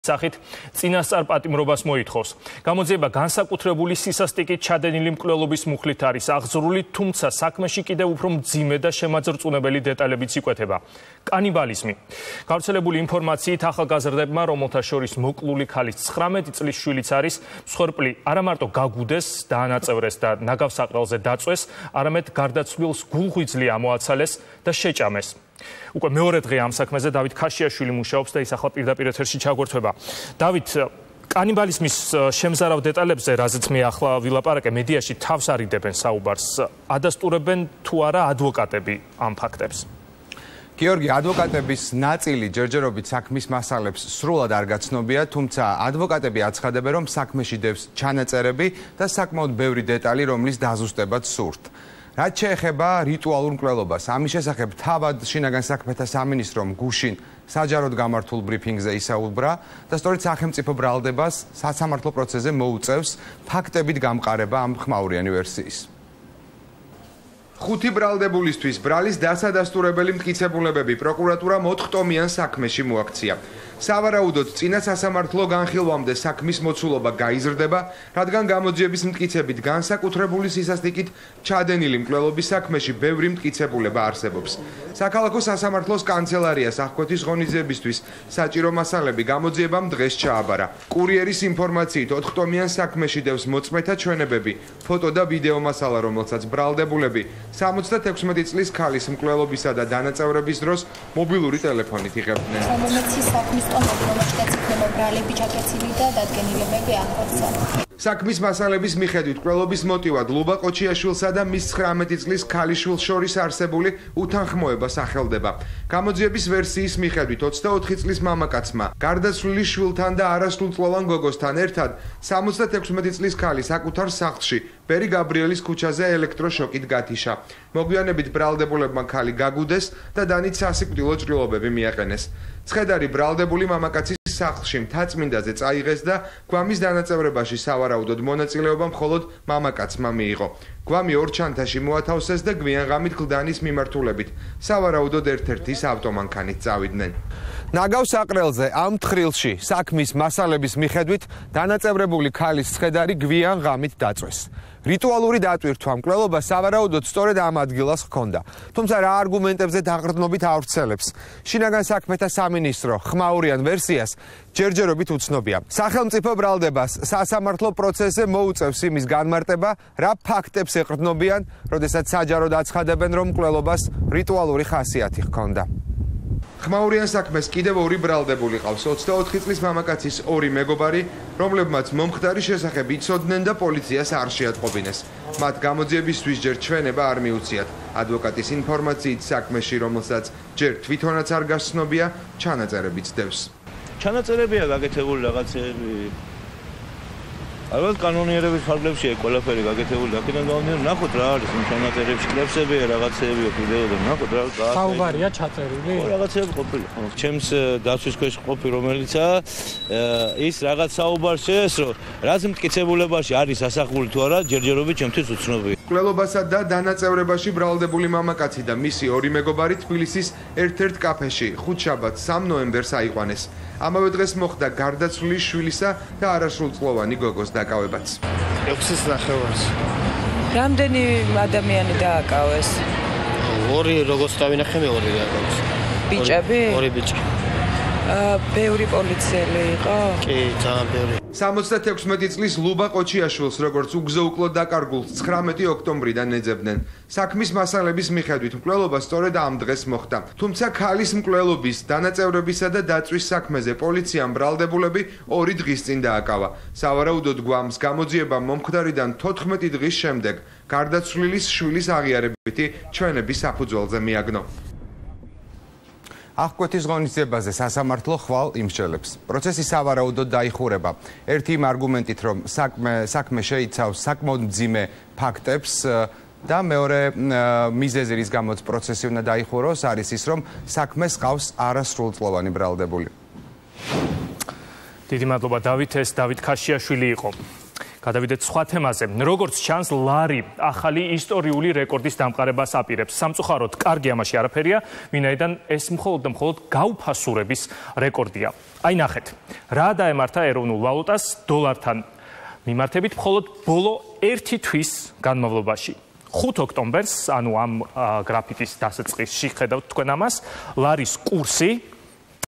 სახით წინასწარ პატიმრობას მოითხოვს. გამოძიება განსაკუთრებული სისასტიკით ჩადენილი მკვლელობის მუხლით არის აღძრული, თუმცა საქმეში კიდევ უფრო მძიმე და შემაძრწუნებელი დეტალებიც იკვეთება. კანიბალიზმი. გავრცელებული ინფორმაციით ახალგაზრდებმა, რომელთა შორის მოკლული ქალის 19 წლის შვილიც არის, მსხვერპლი არა მარტო გაგუდეს, დაანაწევრეს და ნაგავსაყრელზე დაწვეს, არამედ გარდაცვლილს გულღვიძლი ამოაცალეს და შეჭამეს. უკვე მეორე დღე ამ საქმეზე დავით ქაშიაშვილი მუშაობს და ის ახლა პირდაპირ ეთერში ჩაგვერთვება. დავით, კანიბალიზმის შემზარავ დეტალებზე, რაზეც მე ახლა ვილაპარაკე, მედიაში თავს არიდებენ საუბარს, ადასტურებენ თუ არა ადვოკატები ამ ფაქტებს? გიორგი, ადვოკატების ნაწილი ჯერჯერობით საქმის მასალებს სრულად არ გაცნობია, თუმცა ადვოკატები აცხადებენ, რომ საქმეში დევს ჩანაწერები და საკმაოდ ბევრი დეტალი, რომლის დაზუსტებაც სურთ. რაც შეეხება რიტუალურ მკვლელობას, ამის შესახებ თავად შინაგან საქმეთა სამინისტრომ გუშინ საჯაროდ გამართულ ბრიფინგზე ისაუბრა და სწორედ სახელმწიფო ბრალდებას სასამართლო პროცესზე მოუწევს ფაქტებით გამყარება ამ ხმაურიანი ვერსიის. ხუთი ბრალდებულისთვის ბრალის დასადასტურებელი მტკიცებულებები პროკურატურამ 4 ტომიან საქმეში მოაქცია. სავარაუდოდ წინა სასამართლო განხილვამდე საქმის მოცულობა გაიზრდება, რადგან გამოძიების მტკიცებით განსაკუთრებული სისასტიკით ჩადენილი მკვლელობის საქმეში ბევრი მტკიცებულება არსებობს. საქალაქო სასამართლოს კანცელარიას აღკვეთის ღონისძიებისთვის საჭირო მასალები გამოძიებამ დღეს ჩააბარა. კურიერის ინფორმაციით 4 ტომიან საქმეში დევს მოწმეთა ჩვენებები, ფოტო და ვიდეო მასალა, რომელსაც ბრალდებულები 76 წლის ქალის მკვლელობისა და დანაწევრების დროს მობილური ტელეფონით იღებდნენ. საქმის მასალების მიხედვით მკვლელობის მოტივად ლუბა ყოჩიაშვილსა და მის 19 წლის ქალიშვილს შორის არსებული უთანხმოება სახელდება. გამოძიების ვერსიის მიხედვით 24 წლის მამაკაცმა გარდაცვლილი შვილთან და არასრულწლოვან გოგოსთან ერთად 76 წლის ქალი საკუთარ სახლში ბერი გაბრიელის ქუჩაზე ელექტროშოკით გათიშა. მოგვიანებით ბრალდებულებმა ქალი გაგუდეს და დანით სასიკვდილო ჭრილობები მიაყენეს. ცხედარი ბრალდებული მამაკაცის სახლში მთაწმინდაზე წაიღეს და გვამის დანაწევრებაში სავარაუდოდ მონაწილეობა მხოლოდ მამაკაცმა მიიღო. გვამი ორ ჩანთაში მოათავსეს და გვიან ღამით კლდანის მიმართულებით სავარაუდოდ ერთ-ერთის ავტომანქანით წავიდნენ. ნაგავსაყრელზე ამ თხრილში საქმის მასალების მიხედვით დანაწევრებული ქალის ცხედარი გვიან ღამით დაწვეს. რიტუალური დატვირთვა მკვლელობას სავარაუდოდ სწორედ ამ ადგილას ჰქონდა. თუმცა რა არგუმენტებზე დაყრდნობით ავრცელებს. შინაგან საქმეთა სამინისტრო ხმაურიან ვერსიას ჯერჯერობით უცნობია. სახელმწიფო ბრალდებას სასამართლო პროცესზე მოუწევს იმის განმარტება, რა ფაქტებს ეყრდნობიან, როდესაც საჯაროდ აცხადებენ, რომ მკვლელობას რიტუალური ხასიათი ჰქონდა. ხმაურიან საქმეს კიდევ ორი ბრალდებული ყავს. 24 წლის მამაკაცის ორი მეგობარი, რომლებმაც მომხდარი შესახებ იცოდნენ და პოლიციას არ შეატყობინეს. მათ გამოძიებისთვის ჯერ ჩვენება არ მიუციათ. ადვოკატის ინფორმაციით საქმეში, რომელსაც ჯერ თვითონაც არ გასცნობია, ჩანაწერებიც დევს. ჩანაწერებია გაკეთებული რაღაცები. ალბათ კანონიერების ფარგლებშია ყველაფერი გაკეთებული. აქედან გამომდინარე, ნახოთ რა არის იმ ჩანაწერებში, კლეფსებია, რაღაცეებია, ვიდეოები, ნახოთ რა. საუბარია ჩაწერილი? რაღაცეები ყოფილი. ჩემს დაცვის ქვეშ ყოფი, რომელიცაა ის რაღაც საუბარს შეესრო, რაც მტკიცებულებაში არის ასახული თუ არა, ჯერჯერობით ჩემთვის უცნობია. მკვლელობასა და დანაწევრებაში ბრალდებული მამაკაცი და მისი ორი მეგობარი თბილისის ერთ-ერთ კაფეში ხუთშაბათს 3 ნოემბერს აიყვანეს. ამავე დღეს მოხდა გარდაცვლილი შვილისა და არასრულწლოვანი გოგოს დაკავებაც. 6-ის ნახევარს. რამდენი ადამიანი დააკავეს? ორი როგორც დავინახე, მე ორი დააკავეს. ბიჭები? ორი ბიჭი. ბევრი პოლიციელი იყო? კი, ძალიან ბევრი. 76 წლის ლუბა ყოჩიაშვილს, როგორც უგზო-უკლოდ დაკარგულს 19 ოქტომბრიდან ეძებდნენ. საქმის მასალების მიხედვით მკვლელობა სწორედ ამ დღეს მოხდა. თუმცა ქალის მკვლელობის, დანაწევრებისა და დაწვის საქმეზე პოლიციამ ბრალდებულები 2 დღის წინ დააკავა. სავარაუდოდ გვამს გამოძიებამ მომხდარიდან 14 დღის შემდეგ გარდაცვლილის შვილის აღიარებითი ჩვენების საფუძველზე მიაგნო. აღკვეთის ღონისძიებაზე სასამართლო ხვალ იმსჯელებს. პროცესი სავარაუდოდ დაიხურება. ერთი იმ არგუმენტით, რომ საქმე შეიცავს საკმაოდ მძიმე ფაქტებს და მეორე მიზეზი, რის გამოც პროცესი უნდა დაიხუროს, არის ის, რომ საქმეს ყავს არასრულწლოვანი ბრალდებული. დიდი მადლობა დავით, ეს დავით ქაშიაშვილი იყო. გადავიდეთ სხვა თემაზე. როგორც ჩანს, ლარი ახალი ისტორიული რეკორდის დამყარებას აპირებს. სამწუხაროდ, კარგი ამაში არაფერია, ვინაიდან ეს მხოლოდ და მხოლოდ გაუფასურების რეკორდია. აი ნახეთ, რა დაემართა ეროვნულ ვალუტას დოლართან მიმართებით მხოლოდ ბოლო 1 თვის განმავლობაში. 5 ოქტომბერს, ანუ ამ გრაფიკის დასაწყისში ხედავთ თქვენ ამას, ლარის კურსი